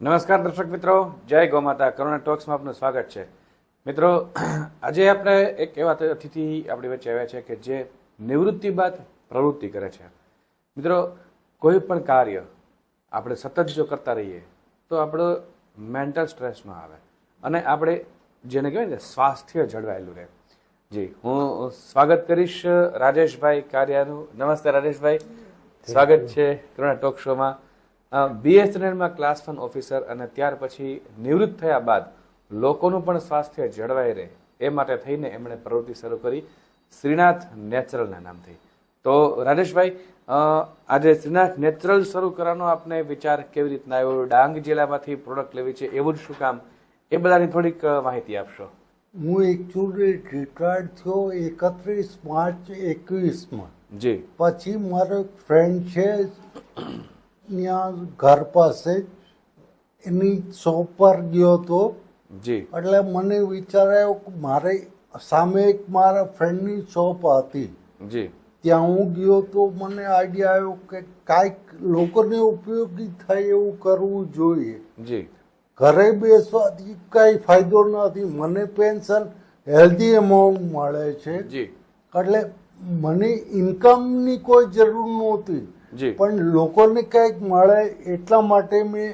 નમસ્કાર દર્શક મિત્રો, જય ગૌમાતા. કરુણા ટોક્સમાં આપનું સ્વાગત છે. મિત્રો, આજે આપણે એક એવા અતિથિ આપણી વચ્ચે આવ્યા છે કે જે નિવૃત્તિ બાદ પ્રવૃત્તિ કરે છે. મિત્રો, કોઈ પણ કાર્ય આપણે સતત જો કરતા રહીએ તો આપણો મેન્ટલ સ્ટ્રેસ ન આવે અને આપણે જેને કહેવાય ને સ્વાસ્થ્ય જળવાયેલું રહે. જી, હું સ્વાગત કરીશ રાજેશભાઈ કારિયાનું. નમસ્તે રાજેશભાઈ, સ્વાગત છે કરુણા ટોક શોમાં. BSNLમાં ક્લાસ 1 ઓફિસર અને ત્યાર પછી નિવૃત્ત થયા બાદ લોકોનું પણ સ્વાસ્થ્ય જળવાઈ રહે એ માટે થઈને એમણે પ્રવૃત્તિ શરૂ કરી શ્રીનાથ નેચરલના નામથી. તો રાજેશભાઈ, આજે શ્રીનાથ નેચરલ શરૂ કરવાનો આપને વિચાર કેવી રીતના આવ્યો? ડાંગ જિલ્લામાંથી પ્રોડક્ટ લેવી છે એવું જ શું કામ? એ બધાની થોડીક માહિતી આપશો. હું એકચ્યુઅલી રિટાયર્ડ થયો 31 માર્ચ 21માં. જી. પછી મારો એક ફ્રેન્ડ છે ત્યાં ઘર પાસે, એની શોપ પર ગયો હતો. જી. એટલે મને વિચાર આવ્યો કે મારે સામે એક મારા ફ્રેન્ડની શોપ હતી. જી. ત્યાં હું ગયો તો મને આઈડિયા આવ્યો કે કાંઈક લોકોને ઉપયોગી થાય એવું કરવું જોઈએ. જી. ઘરે બેસવાથી કઈ ફાયદો નથી. મને પેન્શન હેલ્ધી અમાઉન્ટ મળે છે. જી. એટલે મને ઇન્કમની કોઈ જરૂર નહોતી, પણ લોકોને કંઈક મળે એટલા માટે મેં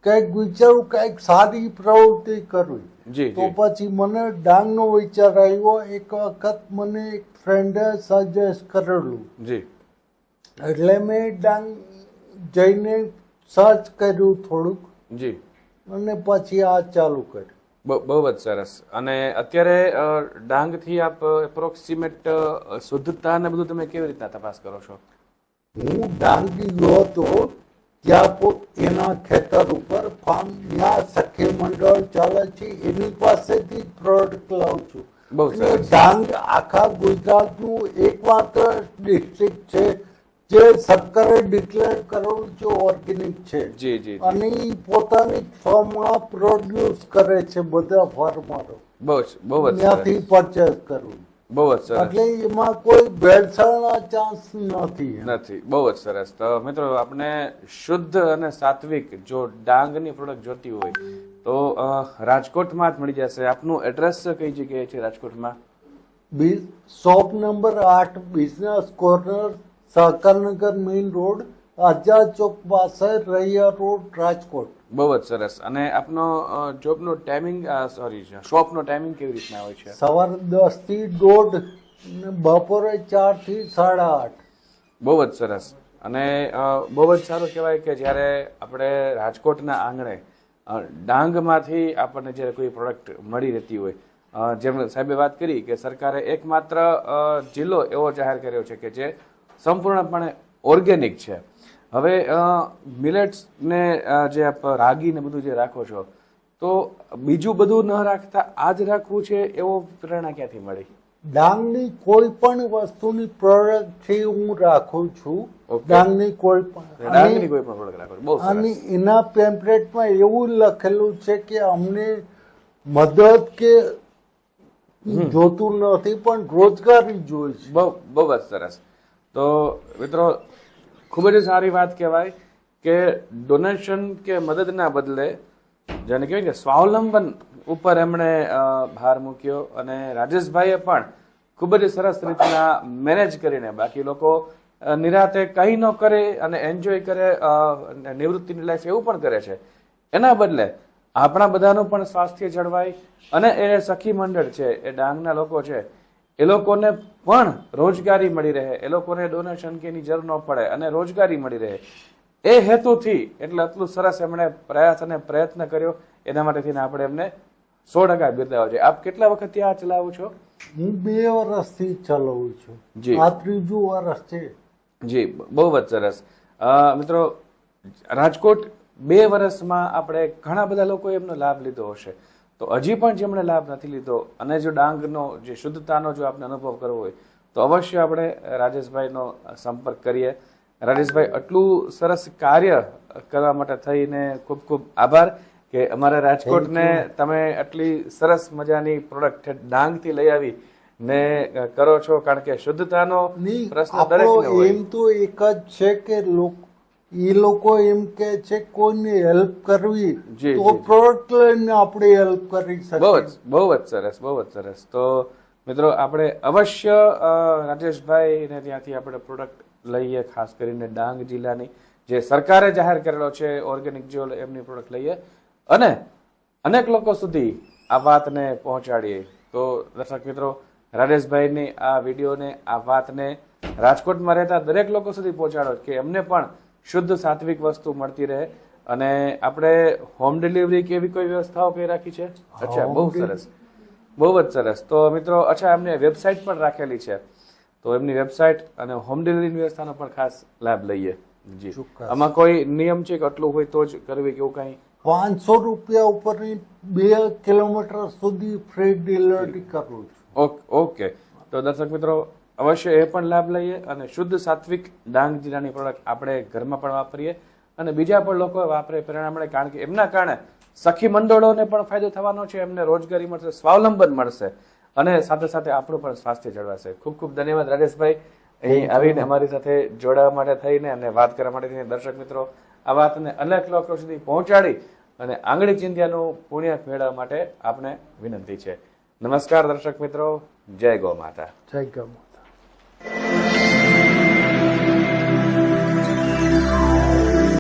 કંઈક વિચાર્યું, કંઈક સારી પ્રવૃત્તિ કરવી. તો પછી મને ડાંગનો વિચાર આવ્યો. એક વખત મને એક ફ્રેન્ડે સજેસ્ટ કરેલું, એટલે મેં ડાંગ જઈને સર્ચ કર્યું થોડુંક. જી. અને પછી આ ચાલુ કર્યું. બહુ જ સરસ. અને અત્યારે ડાંગથી આપ એપ્રોક્સિમેટ શુદ્ધતા ને બધું તમે કેવી રીતના તપાસ કરો છો? હું ડાંગ ગયો હતો ત્યાં એના ખેતર ઉપર ફાર્મ, ત્યાં સખી મંડળ ચાલે છે, એની પાસેથી પ્રોડક્ટ લાવું છું. ડાંગ આખા ગુજરાતનું એકમાત્ર ડિસ્ટ્રિક્ટ છે જે સરકારે ડિક્લેર કરેલું છે ઓર્ગેનિક છે. જી જી. અને એ પોતાની ફાર્મમાં પ્રોડ્યુસ કરે છે. બધા ફાર્મરો બહુ જ ત્યાંથી પરચેસ કરવું. બહુ જ સરસ. એટલે એમાં કોઈ ભેળસેળના ચાન્સ નથી. બહુ જ સરસ. તો મિત્રો, આપણે શુદ્ધ અને સાત્વિક જો ડાંગની પ્રોડક્ટ જોતી હોય તો રાજકોટમાં જ મળી જશે. આપનું એડ્રેસ કઈ જગ્યાએ છે રાજકોટમાં? Shop number 8, business corner, Sahakarnagar main road, Azad Chowk પાસે, રૈયા રોડ, રાજકોટ. બહુ જ સરસ. અને આપનો જોબનો ટાઈમિંગ, શોપનો ટાઈમિંગ કેવી રીતના હોય છે? સવારે 10 થી 1:30, બપોરે 4 થી 8:30. બહુ જ સરસ. અને બહુ જ સારું કહેવાય કે જ્યારે આપણે રાજકોટના આંગણે ડાંગમાંથી આપણને જ્યારે કોઈ પ્રોડક્ટ મળી રહેતી હોય, જેમ સાહેબે વાત કરી કે સરકારે એકમાત્ર જિલ્લો એવો જાહેર કર્યો છે કે જે સંપૂર્ણપણે ઓર્ગેનિક છે. હવે મિલેટ્સ ને જે આપ રાગી ને બધું જે રાખો છો, તો બીજું બધું ન રાખતા આ જ રાખવું છે એવો પ્રેરણા ક્યાંથી મળી? ડાંગની કોઈ પણ વસ્તુની પ્રોડક્ટ છે હું રાખું છું. ડાંગની કોઈ પણ પ્રોડક્ટ રાખો. અને એના પેમ્પલેટમાં એવું લખેલું છે કે અમને મદદ કે જોતું નથી, પણ રોજગારી જોઈએ છે. બહુ જ સરસ. તો મિત્રો, ખૂબ જ સારી વાત કહેવાય કે ડોનેશન કે મદદના બદલે જેને કહેવાય કે સ્વાવલંબન ઉપર એમણે ભાર મૂક્યો. અને રાજેશભાઈએ પણ ખૂબ જ સરસ રીતના મેનેજ કરીને, બાકી લોકો નિરાતે કંઈ ન કરે અને એન્જોય કરે નિવૃત્તિની લાઈફ એવું પણ કરે છે, એના બદલે આપણા બધાનું પણ સ્વાસ્થ્ય જળવાય અને એ સખી મંડળ છે, એ ડાંગના લોકો છે, એ લોકોને પણ રોજગારી મળી રહે, એ લોકોને ડોનેશન કે એની જરૂર ન પડે અને રોજગારી મળી રહે, એ હેતુથી એટલે આટલું સરસ એમણે પ્રયાસ અને પ્રયત્ન કર્યો. એના માટે થઈને આપણે એમને 100% બિરદાવો છે. આપ કેટલા વખત ત્યાં ચલાવો છો? હું 2 વર્ષથી ચલાવું છું. જી. આ 3જું વર્ષ છે. જી, બહુ જ સરસ. મિત્રો, રાજકોટ 2 વર્ષમાં આપણે ઘણા બધા લોકોએ એમનો લાભ લીધો હશે, તો હજી પણ જેમણે લાભ નથી લીધો અને જો ડાંગનો જે શુદ્ધતાનો જો આપણે અનુભવ કરવો હોય તો અવશ્ય આપણે રાજેશભાઈનો સંપર્ક કરીએ. રાજેશભાઈ, આટલું સરસ કાર્ય કરવા માટે થઈને ખૂબ ખૂબ આભાર કે અમારા રાજકોટને તમે આટલી સરસ મજાની પ્રોડક્ટ ડાંગથી લઈ આવી ને કરો છો. કારણ કે શુદ્ધતાનો પ્રશ્ન દરેકને હોય. એમ તો એક જ છે કે એ લોકો એમ કે છે કોઈને હેલ્પ કરવી જી, તો જી. પ્રોડક્ટ લઈને આપણે હેલ્પ કરી શકીએ. બહુ જ સરસ, બહુ જ સરસ. તો મિત્રો આપણે અવશ્ય રાજેશભાઈ ને ત્યાંથી આપણે પ્રોડક્ટ લઈએ, ખાસ કરીને ડાંગ જિલ્લાની જે સરકારે જાહેર કરેલો છે ઓર્ગેનિક જ્યોલ, એમની પ્રોડક્ટ લઈએ અને અનેક લોકો સુધી આ વાતને પહોંચાડીએ. તો દર્શક મિત્રો, રાજેશભાઈની આ વિડીયોને, આ વાતને રાજકોટમાં રહેતા દરેક લોકો સુધી પહોંચાડો કે એમને પણ શુદ્ધ સાત્વિક વસ્તુ મળતી રહે. અને આપણે હોમ ડિલિવરી કે એવી કોઈ વ્યવસ્થાઓ કઈ રાખી છે? અચ્છા, બહુ સરસ, બહુ જ સરસ. તો મિત્રો, અચ્છા, એમને વેબસાઇટ પણ રાખેલી છે, તો એમની વેબસાઇટ અને હોમ ડિલિવરીની વ્યવસ્થાનો પણ ખાસ લાભ લઈએ. જી, આમાં કોઈ નિયમ છે કે આટલું હોય તો જ કરવી કે એવું કઈ? 500 રૂપિયા ઉપરની 2 કિલોમીટર સુધી ફ્રી ડિલિવરી કરું છું. ઓકે. તો દર્શક મિત્રો, અવશ્ય એ પણ લાભ લઈએ અને શુદ્ધ સાત્વિક ડાંગ જિલ્લાની પ્રોડક્ટ આપણે ઘરમાં પણ વાપરીએ અને બીજા પણ લોકો વાપરે, પ્રેરણા મળે. કારણ કે એમના કારણે સખી મંડળોને પણ ફાયદો થવાનો છે, એમને રોજગારી મળશે, સ્વાવલંબન મળશે અને સાથે સાથે આપણું પણ સ્વાસ્થ્ય જળવાશે. ખૂબ ખૂબ ધન્યવાદ રાજેશભાઈ, અહીં આવીને અમારી સાથે જોડાવા માટે થઈને અને વાત કરવા માટે થઈને. દર્શક મિત્રો, આ વાતને અનેક લોકો સુધી પહોંચાડી અને આંગળી ચિંધ્યાનું પુણ્ય મેળવવા માટે આપણે વિનંતી છે. નમસ્કાર દર્શક મિત્રો, જય ગૌ માતા. જય ગૌ માતા.